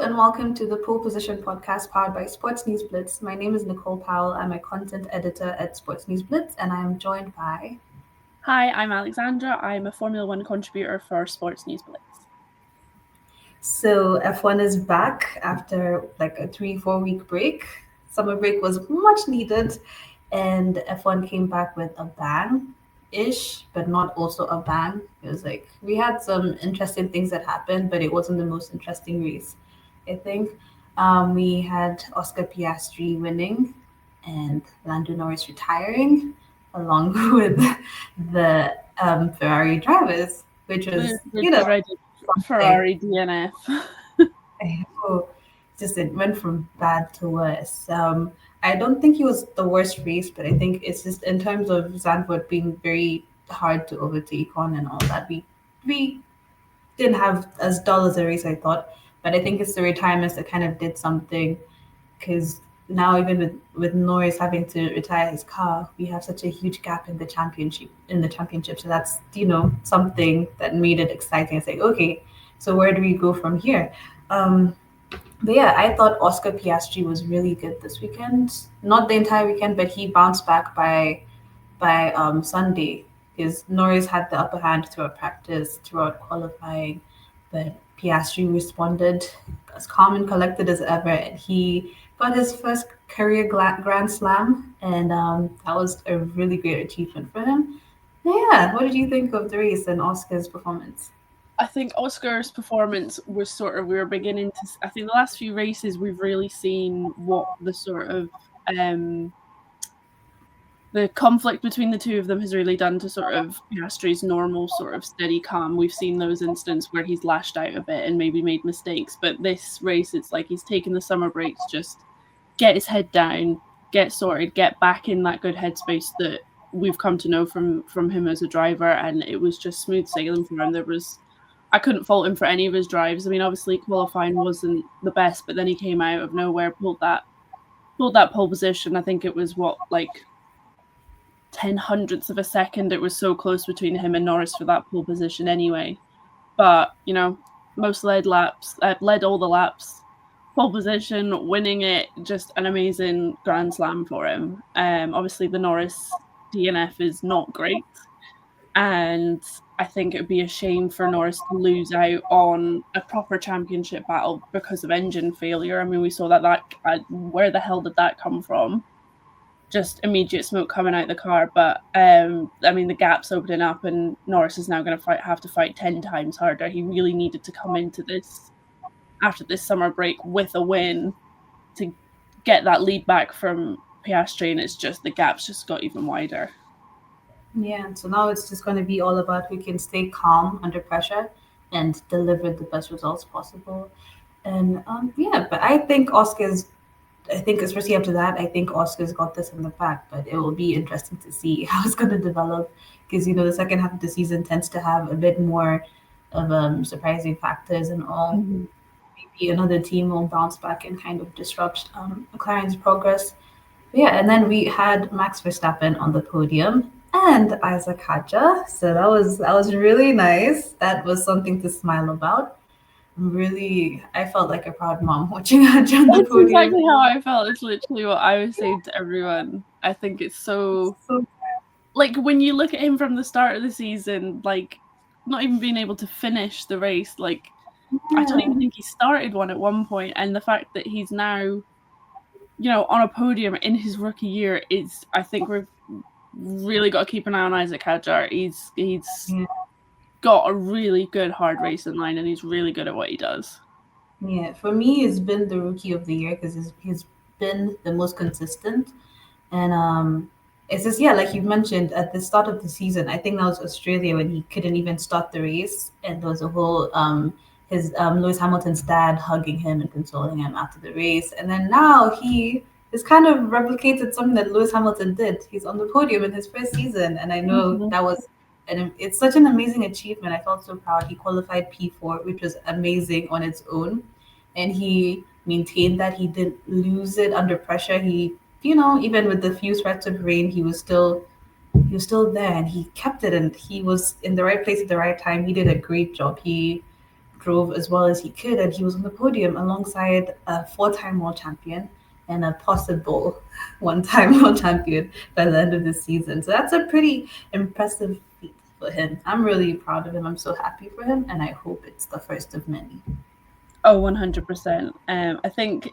and welcome to the Pole Position podcast powered by Sports News Blitz. My name is Nicole Powell. I'm a content editor at Sports News Blitz, and I am joined by. Hi, I'm Alexandra. I'm a Formula One contributor for Sports News Blitz. So, F1 is back after like a 3-4 week break. Summer break was much needed, and F1 came back with a bang ish, but not also a bang. It was like we had some interesting things that happened, but it wasn't the most interesting race, I think. We had Oscar Piastri winning and Lando Norris retiring, along with the Ferrari drivers, which was, The dreaded something. Ferrari DNF. I know. Just it went from bad to worse. I don't think it was the worst race, but I think it's just in terms of Zandvoort being very hard to overtake on and all that. We didn't have as dull as a race I thought, but I think it's the retirements that kind of did something because now even with Norris having to retire his car, we have such a huge gap in the championship. So that's something that made it exciting. It's like okay, so where do we go from here? Um, but yeah, I thought Oscar Piastri was really good this weekend. Not the entire weekend, but he bounced back by Sunday because Norris had the upper hand throughout practice, throughout qualifying, but Piastri responded as calm and collected as ever, and he got his first career Grand Slam, and that was a really great achievement for him. Yeah, what did you think of the race and Oscar's performance? I think Oscar's performance was we were beginning to. I think the last few races we've really seen what um, the conflict between the two of them has really done to sort of Piastri's normal sort of steady calm. We've seen those instances where he's lashed out a bit and maybe made mistakes, but this race, it's like he's taken the summer break to just get his head down, get sorted, get back in that good headspace that we've come to know from him as a driver, and it was just smooth sailing for him. I couldn't fault him for any of his drives. I mean, obviously qualifying wasn't the best, but then he came out of nowhere, pulled that pole position. I think it was like 10 hundredths of a second. It was so close between him and Norris for that pole position anyway. But, most led all the laps, pole position, winning it, just an amazing Grand Slam for him. Obviously, the Norris DNF is not great. And I think it would be a shame for Norris to lose out on a proper championship battle because of engine failure. I mean, we saw that where the hell did that come from? Just immediate smoke coming out the car. But I mean, the gap's opening up, and Norris is now going to have to fight 10 times harder. He really needed to come into this after this summer break with a win to get that lead back from Piastri, and it's just the gap's just got even wider. Yeah, so now it's just going to be all about who can stay calm under pressure and deliver the best results possible. And yeah, but I think especially after that, I think Oscar's got this in the bag, but it will be interesting to see how it's going to develop because, the second half of the season tends to have a bit more of surprising factors and all. Mm-hmm. Maybe another team will bounce back and kind of disrupt McLaren's progress. Yeah, and then we had Max Verstappen on the podium and Isaac Hadjar. So that was really nice. That was something to smile about. Really, I felt like a proud mom watching Hadjar on the That's podium. exactly how I felt. It's literally what I was saying to everyone. I think it's so So like when you look at him from the start of the season, like not even being able to finish the race, like I don't yeah, even think he started one at one point, and the fact that he's now, on a podium in his rookie year is, I think we've really got to keep an eye on Isaac Hadjar. He's yeah, got a really good hard racing line, and he's really good at what he does. yeah. For me, it's been the rookie of the year because he's been the most consistent. And it's just yeah, like you mentioned at the start of the season, I think that was Australia when he couldn't even start the race, and there was a whole his Lewis Hamilton's dad hugging him and consoling him after the race, and then now he has kind of replicated something that Lewis Hamilton did. He's on the podium in his first season, and I know Mm-hmm. that was. And it's such an amazing achievement. I felt so proud. He qualified P4, which was amazing on its own. And he maintained that he didn't lose it under pressure. Even with the few threats of rain, he was still there and he kept it and he was in the right place at the right time. He did a great job. He drove as well as he could, and he was on the podium alongside a four-time world champion and a possible one-time world champion by the end of the season. So that's a pretty impressive feat for him. I'm really proud of him. I'm so happy for him, and I hope it's the first of many. Oh, 100%. I think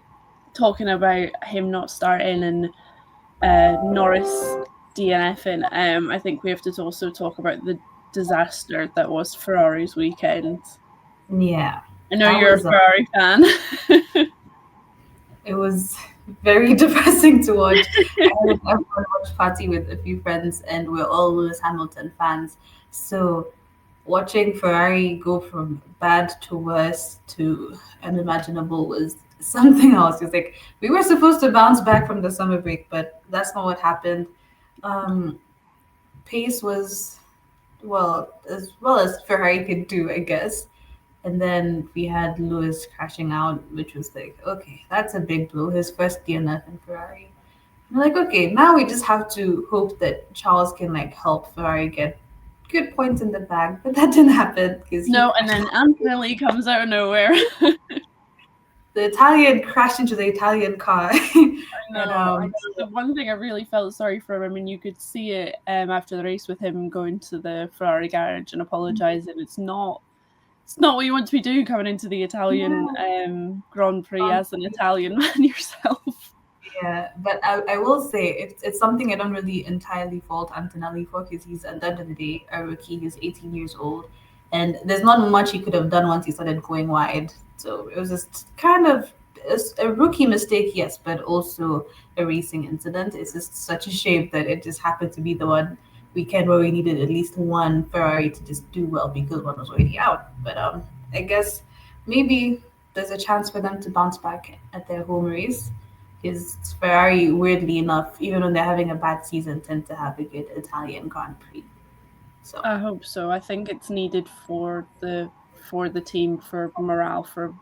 talking about him not starting and Norris DNFing, I think we have to also talk about the disaster that was Ferrari's weekend. Yeah, I know that you're a was Ferrari fan. it was very depressing to watch. I had a watch party with a few friends, and we're all Lewis Hamilton fans. So watching Ferrari go from bad to worse to unimaginable was something else. It's like we were supposed to bounce back from the summer break, but that's not what happened. Um, Pace was well as Ferrari could do, I guess. And then we had Lewis crashing out, which was like, okay, that's a big blow. His first DNF in Ferrari. I'm like, okay, now we just have to hope that Charles can like help Ferrari get good points in the bag, but that didn't happen because he No, and crashed. then Antonelli comes out of nowhere. The Italian crashed into the Italian car, and I know. The one thing I really felt sorry for him, I mean, you could see it after the race with him going to the Ferrari garage and apologising. It's not what you want to be doing coming into the Italian yeah, Grand Prix as an Italian man yourself. yeah. But I will say it's something I don't really entirely fault Antonelli for because he's at the end of the day a rookie. He's 18 years old, and there's not much he could have done once he started going wide. So it was just kind of a rookie mistake, yes, but also a racing incident. It's just such a shame that it just happened to be the one weekend where we needed at least one Ferrari to just do well because one was already out. But I guess maybe there's a chance for them to bounce back at their home race. Because Ferrari, weirdly enough, even when they're having a bad season, tend to have a good Italian Grand Prix. So I hope so. I think it's needed for the team, for morale, for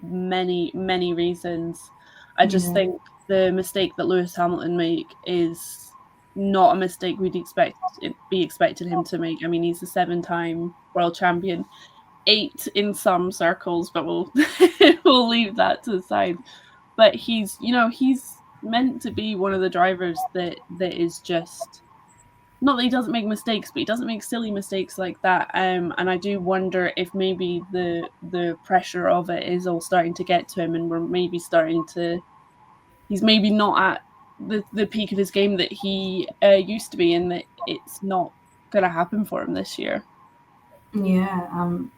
many reasons. I just yeah, think the mistake that Lewis Hamilton make is not a mistake we'd be expected him to make. I mean, he's a 7-time world champion, 8 in some circles, but we'll we'll leave that to the side. But he's meant to be one of the drivers that is just not that he doesn't make mistakes, but he doesn't make silly mistakes like that. And I do wonder if maybe the pressure of it is all starting to get to him, and we're maybe starting to. He's maybe not at the peak of his game that he used to be, and that it's not going to happen for him this year. yeah. I'm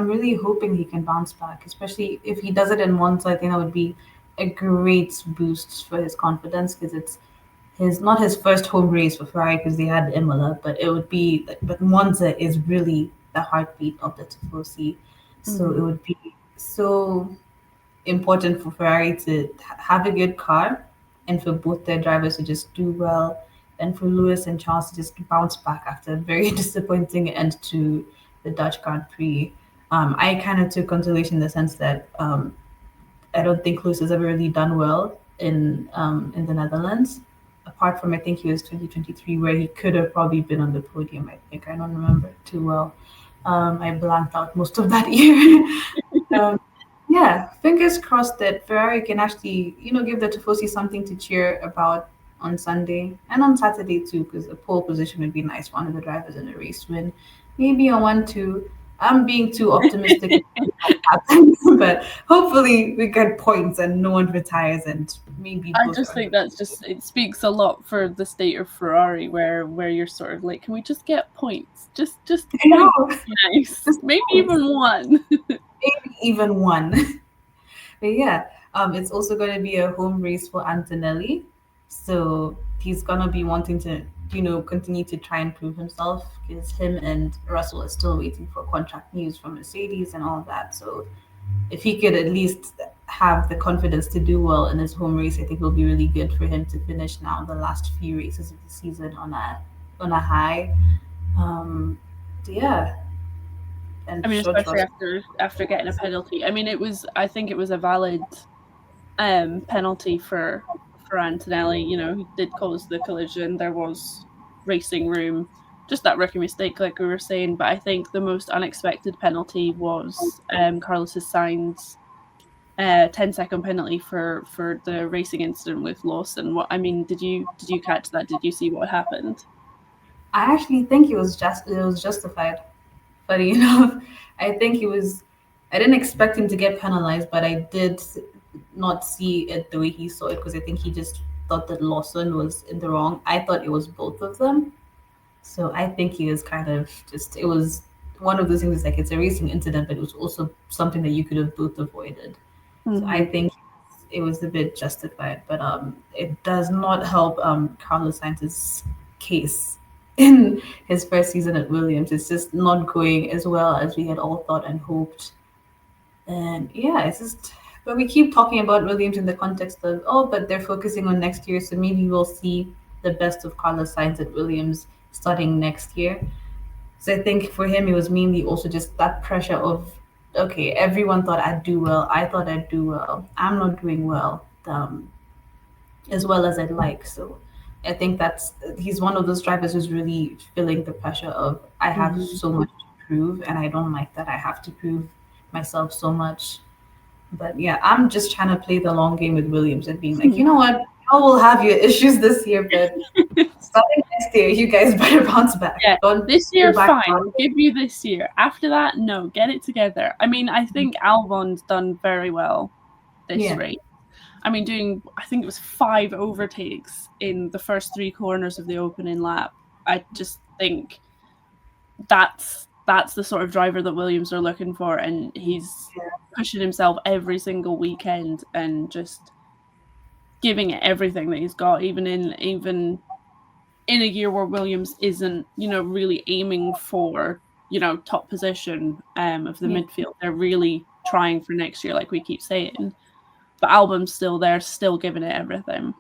really hoping he can bounce back, especially if he does it in Monza. I think that would be a great boost for his confidence because it's his not his first home race for Ferrari because they had Imola, but it would be but Monza is really the heartbeat of the Tifosi, so it Mm-hmm. would be so important for Ferrari to have a good car and for both their drivers to just do well and for Lewis and Charles to just bounce back after a very disappointing end to the Dutch Grand Prix. I kind of took consolation in the sense that I don't think Lewis has ever really done well in the Netherlands. Apart from I think he was 2023 where he could have probably been on the podium. I think I don't remember too well. I blanked out most of that year. um, yeah, fingers crossed that Ferrari can actually, give the Tifosi something to cheer about on Sunday and on Saturday too, because a pole position would be nice for one of the drivers in the race win. Maybe a 1-2. I'm being too optimistic, but hopefully we get points and no one retires and maybe I both just are. think that's just it speaks a lot for the state of Ferrari, where you're sort of like, can we just get points? Just I know, points, would be nice. just Maybe points, even one. maybe even one. But yeah, it's also going to be a home race for Antonelli. So he's going to be wanting to, continue to try and prove himself because him and Russell are still waiting for contract news from Mercedes and all of that. So if he could at least have the confidence to do well in his home race, I think it'll be really good for him to finish now the last few races of the season on a high. Um, yeah, I and mean, George especially Russell. after getting a penalty. I mean, I think it was a valid penalty for Antonelli. You know, he did cause the collision. There was racing room. just that rookie mistake, like we were saying. But I think the most unexpected penalty was Carlos's Sainz 10-second penalty for the racing incident with Lawson. What I mean, did you catch that? Did you see what happened? I actually think it was justified. Funny enough, I think he was. I didn't expect him to get penalized, but I did not see it the way he saw it because I think he just thought that Lawson was in the wrong. I thought it was both of them. So I think he is kind of just. It was one of those things. Like it's a racing incident, but it was also something that you could have both avoided. So I Mm-hmm. think it was a bit justified, but it does not help Carlos Sainz's case in his first season at Williams. It's just not going as well as we had all thought and hoped. And yeah, it's just, but we keep talking about Williams in the context of, oh, but they're focusing on next year, so maybe we'll see the best of Carlos Sainz at Williams starting next year. So I think for him, it was mainly also just that pressure of, okay, everyone thought I'd do well. I thought I'd do well. I'm not doing as well as I'd like. So I think he's one of those drivers who's really feeling the pressure of, I have Mm-hmm. so much to prove, and I don't like that I have to prove myself so much. But yeah, I'm just trying to play the long game with Williams and being like, you know what? I will have your issues this year, but starting next year, you guys better bounce back. Yeah, Don't this go year, back fine. down. We'll give you this year. After that, no, get it together. I mean, I think Albon's done very well this Yeah. race. I mean, I think it was 5 overtakes in the first 3 corners of the opening lap. I just think that's the sort of driver that Williams are looking for, and he's pushing himself every single weekend and just giving it everything that he's got, even in a year where Williams isn't, really aiming for, top position of the Yeah. midfield. They're really trying for next year, like we keep saying. But Album's still there, still giving it everything.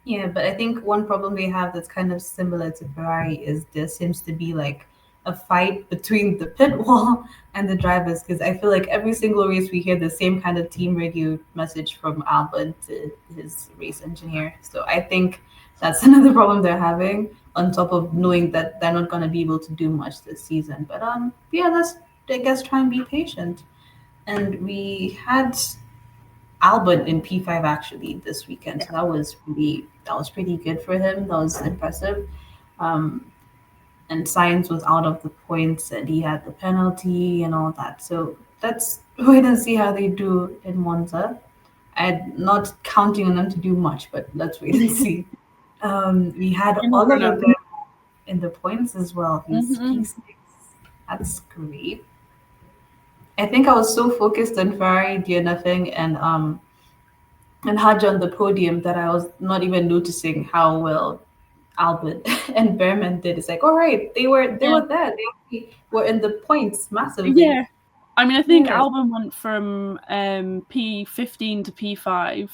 Yeah, but I think one problem they have that's kind of similar to Ferrari is there seems to be like a fight between the pit wall and the drivers because I feel like every single race we hear the same kind of team radio message from Albon to his race engineer. So I think that's another problem they're having on top of knowing that they're not going to be able to do much this season. But yeah, let's I guess try and be patient. And we had Albert in P5 actually this weekend. So that was pretty good for him. That was impressive. Um, and Science was out of the points and he had the penalty and all that. So let's wait and see how they do in Monza. I'm not counting on them to do much, but let's wait and see. We had You never Oliver know. there in the points as well. He's Mm-hmm. P6. That's great. I think I was so focused on Ferrari DNFing and Hajj on the podium that I was not even noticing how well Albert and Behrman did. It's like, all right, they Yeah. were there. They actually were in the points massively. Yeah. I mean, I think Yeah. Album went from P15 to P5,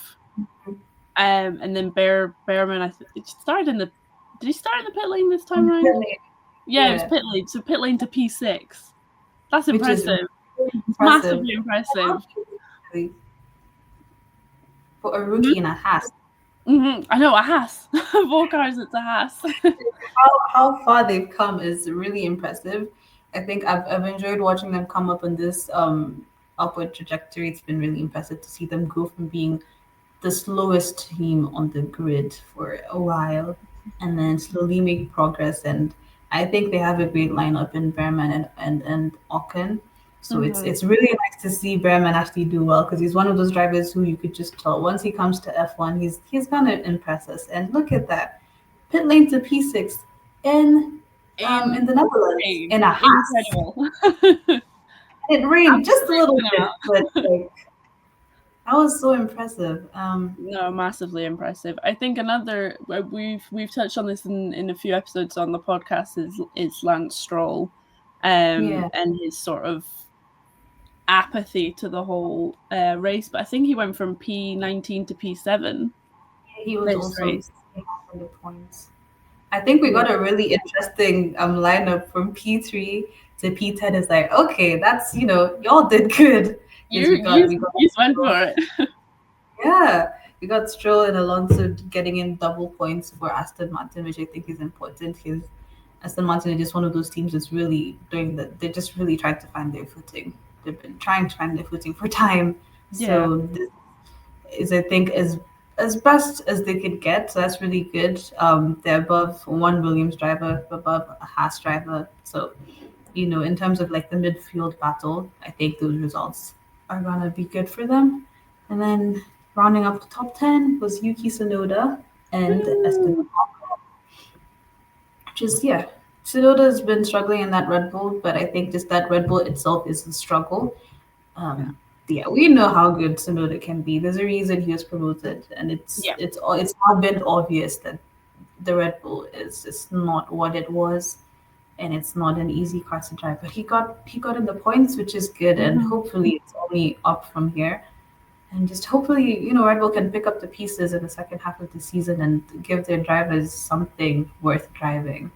and then Behrman. It started in the. Did he start in the pit lane this time round? Yeah, it was Yeah, pit lane. So pit lane to P6. That's which is impressive. really impressive Massively impressive. for a rookie in a Haas. I know, a Haas. Of all cars, it's a Haas. How far they've come is really impressive. I think I've enjoyed watching them come up on this upward trajectory. It's been really impressive to see them go from being the slowest team on the grid for a while and then slowly make progress. And I think they have a great lineup in Behrman and Ocken. So Mhm. it's really nice to see Behrman actually do well because he's one of those drivers who you could just tell once he comes to F1, he's gonna impress us. And look at that. Pit lane to P6 in in the Netherlands Insane. in a Haas. Incredible. It rained just a Absolute little bit, cinema. but like that was so impressive. No, massively impressive. I think another we've touched on this in a few episodes on the podcast is Lance Stroll, Yeah, and his sort of apathy to the whole race. But I think he went from P19 to P7 he was this also race. in the points. I think we Yeah, got a really interesting lineup from P3 to P10. It's like, okay, that's y'all did good because you you you went for it. yeah, we got Stroll and Alonso getting in double points for Aston Martin, which I think is important because Aston Martin is just one of those teams that's really doing that. They're just really trying to find their footing. They've been trying to find their footing for time. Yeah. So this is, I think, as best as they could get. So that's really good. They're above one Williams driver, above a Haas driver. So in terms of like the midfield battle, I think those results are gonna be good for them. And then rounding up the top 10 was Yuki Tsunoda and Esteban. Woo! Just yeah, Tsunoda's been struggling in that Red Bull, but I think just that Red Bull itself is a struggle. Yeah. Yeah, we know how good Tsunoda can be. There's a reason he was promoted, and Yeah. it's now been obvious that the Red Bull is just not what it was, and it's not an easy car to drive. But he got in the points, which is good, and Mhm. hopefully it's only up from here. And just hopefully, Red Bull can pick up the pieces in the second half of the season and give their drivers something worth driving.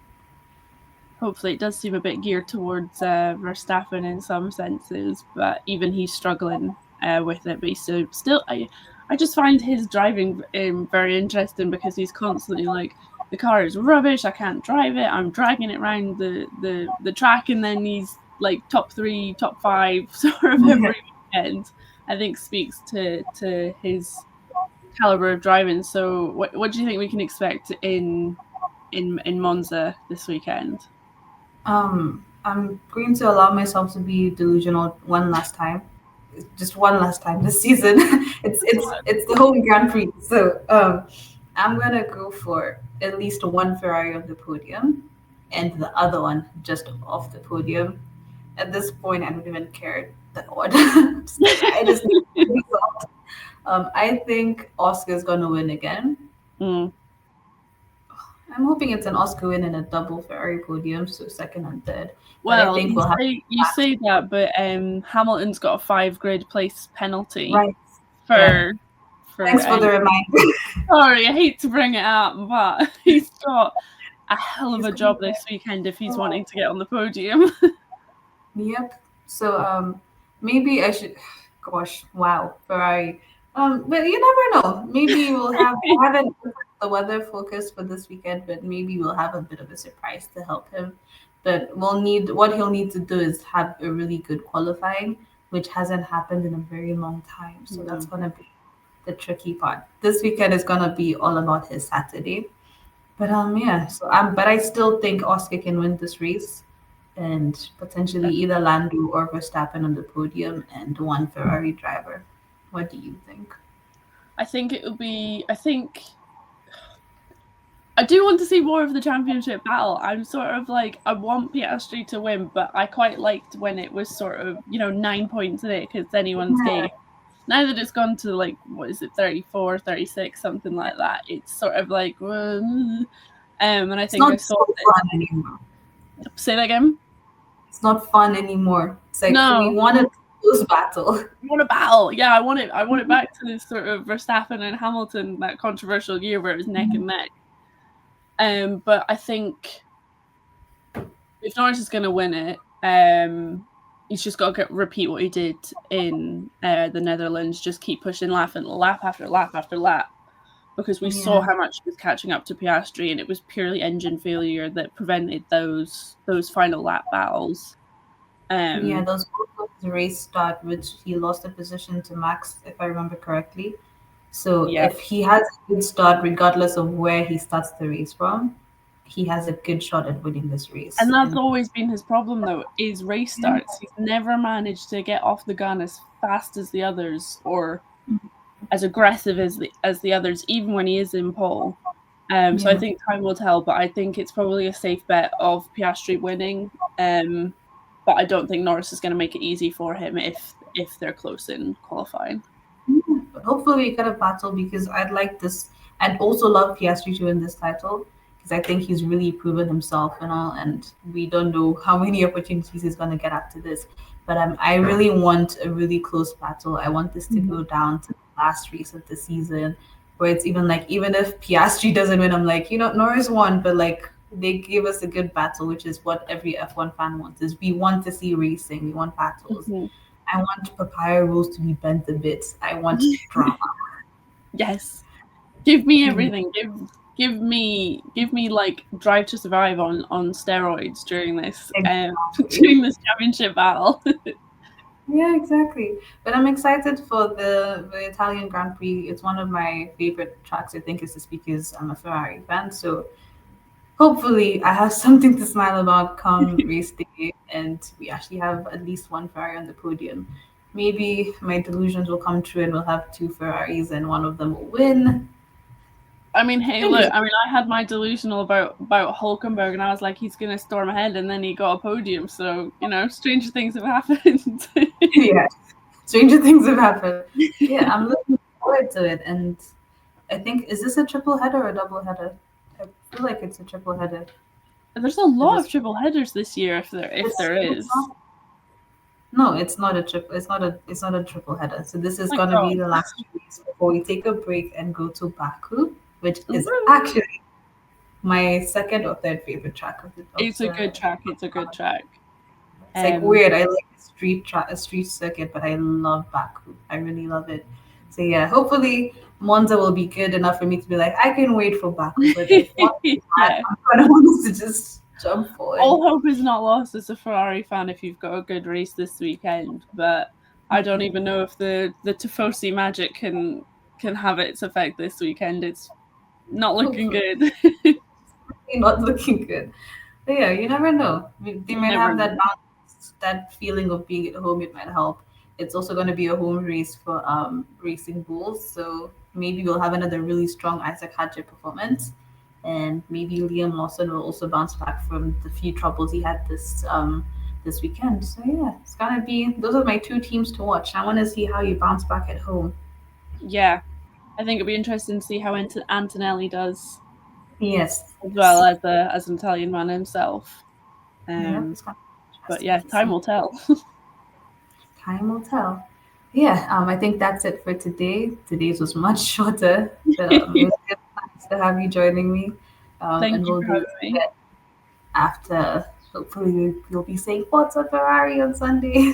Hopefully, it does seem a bit geared towards Verstappen in some senses, but even he's struggling with it. But he's still, I just find his driving very interesting because he's constantly like, the car is rubbish. I can't drive it. I'm dragging it around the track, and then he's like top three, top five, sort of Yeah. every weekend. I think speaks to his caliber of driving. So, what do you think we can expect in Monza this weekend? I'm going to allow myself to be delusional one last time, just one last time this season. It's the home Grand Prix, so I'm gonna go for at least one Ferrari on the podium, and the other one just off the podium. At this point, I don't even care the order. I just need the result. I think Oscar's gonna win again. Mm. I'm hoping it's an Oscar win and a double Ferrari podium, so second and third. But I Well, think we'll have you say that, but Hamilton's got a 5 grid place penalty right. Yeah. for for. Thanks for the reminder. Sorry, I hate to bring it up, but he's got a hell of He's a gonna job this weekend if he's get. wanting to get on the podium. Yep. So maybe I should. Gosh, wow, Ferrari. But you never know. Maybe we'll have. I haven't looked at the weather focus for this weekend, but maybe we'll have a bit of a surprise to help him. But what he'll need to do is have a really good qualifying, which hasn't happened in a very long time. So that's Mm. gonna be the tricky part. This weekend is gonna be all about his Saturday. But yeah. So but I still think Oscar can win this race and potentially either Lando or Verstappen on the podium and one Ferrari driver. What do you think? I think it will be. I do want to see more of the championship battle. I'm sort of like, I want Piastri to win, but I quite liked when it was sort of 9 points in it because it's anyone's Yeah, game. Now that it's gone to like, what is it, 34, 36, something like that, it's sort of like, and I it's think I not saw so it. fun anymore. Say that again? It's not fun anymore. It's like we No. wanted a close battle. I want a battle. Yeah, I want it. I want it back to this sort of Verstappen and Hamilton, that controversial year where it was neck and neck. But I think if Norris is going to win it, he's just got to repeat what he did in the Netherlands. Just keep pushing lap after lap after lap, because we saw Yeah. how much he was catching up to Piastri, and it was purely engine failure that prevented those final lap battles. Yeah, those the race start, which he lost the position to Max, if I remember correctly. So Yeah, if he has a good start, regardless of where he starts the race from, he has a good shot at winning this race. and that's And always been his problem, though, is race starts. He's never managed to get off the gun as fast as the others or as aggressive as the others, even when he is in pole. So I yeah, think time will tell, but I think it's probably a safe bet of Piastri winning. But I don't think Norris is going to make it easy for him if they're close in qualifying. but hopefully we get a battle because I'd like this. I'd also love Piastri to win this title because I think he's really proven himself and all, and we don't know how many opportunities he's going to get after this. But I really want a really close battle. I want this to go down to the last race of the season, where it's even like even if Piastri doesn't win, I'm like Norris won, but like they give us a good battle, which is what every F1 fan wants. Is we want to see racing, we want battles. Mhm. I want papaya rules to be bent a bit. I want drama. Yes, give me everything. give me like Drive to Survive on steroids during this Exactly. during this championship battle. Yeah, exactly. But I'm excited for the Italian Grand Prix. It's one of my favorite tracks. I think it's just because I'm a Ferrari fan. So hopefully, I have something to smile about come race day, and we actually have at least one Ferrari on the podium. Maybe my delusions will come true, and we'll have two Ferraris, and one of them will win. I mean, hey, Fingers. look. I mean, I had my delusional about Hulkenberg, and I was like, he's gonna storm ahead, and then he got a podium. So stranger things have happened. Yeah, stranger things have happened. Yeah, I'm looking forward to it, and I think is this a triple header or a double header? I feel like it's a triple header There's a for lot of this. triple headers this year, if It's, there it's is. not, no, it's not a triple. It's not a triple header. So this is My gonna be God, the last race before we take a break and go to Baku, which is woo! actually my second or third favorite track of It's a good the. track. It's a good track. It's like Um, weird. I like a street circuit, but I love Baku. I really love it. So yeah, hopefully Monza will be good enough for me to be like, I can wait for Baku. But if one is bad, yeah. I'm gonna want to just jump forward. All hope is not lost as a Ferrari fan if you've got a good race this weekend, but I don't even know if the Tifosi magic can have its effect this weekend. It's not looking Hopefully, good. not looking good. But yeah, you never know. They You might never have that know. bounce, that feeling of being at home. It might help. It's also going to be a home race for Racing Bulls, so maybe we'll have another really strong Isaac Hadjer performance, and maybe Liam Lawson will also bounce back from the few troubles he had this weekend. So yeah, it's gonna be those are my two teams to watch. I want to see how you bounce back at home. Yeah, I think it'll be interesting to see how Antonelli does Yes, as well yes, as an Italian man himself. yeah, Um, it's gonna be but interesting yeah, to time see. will tell. Time will tell. Yeah, I think that's it for today. Today's was much shorter, but it was good nice to have you joining me. Thank And you we'll for do having this me. again after. Hopefully, you'll be saying Forza Ferrari on Sunday.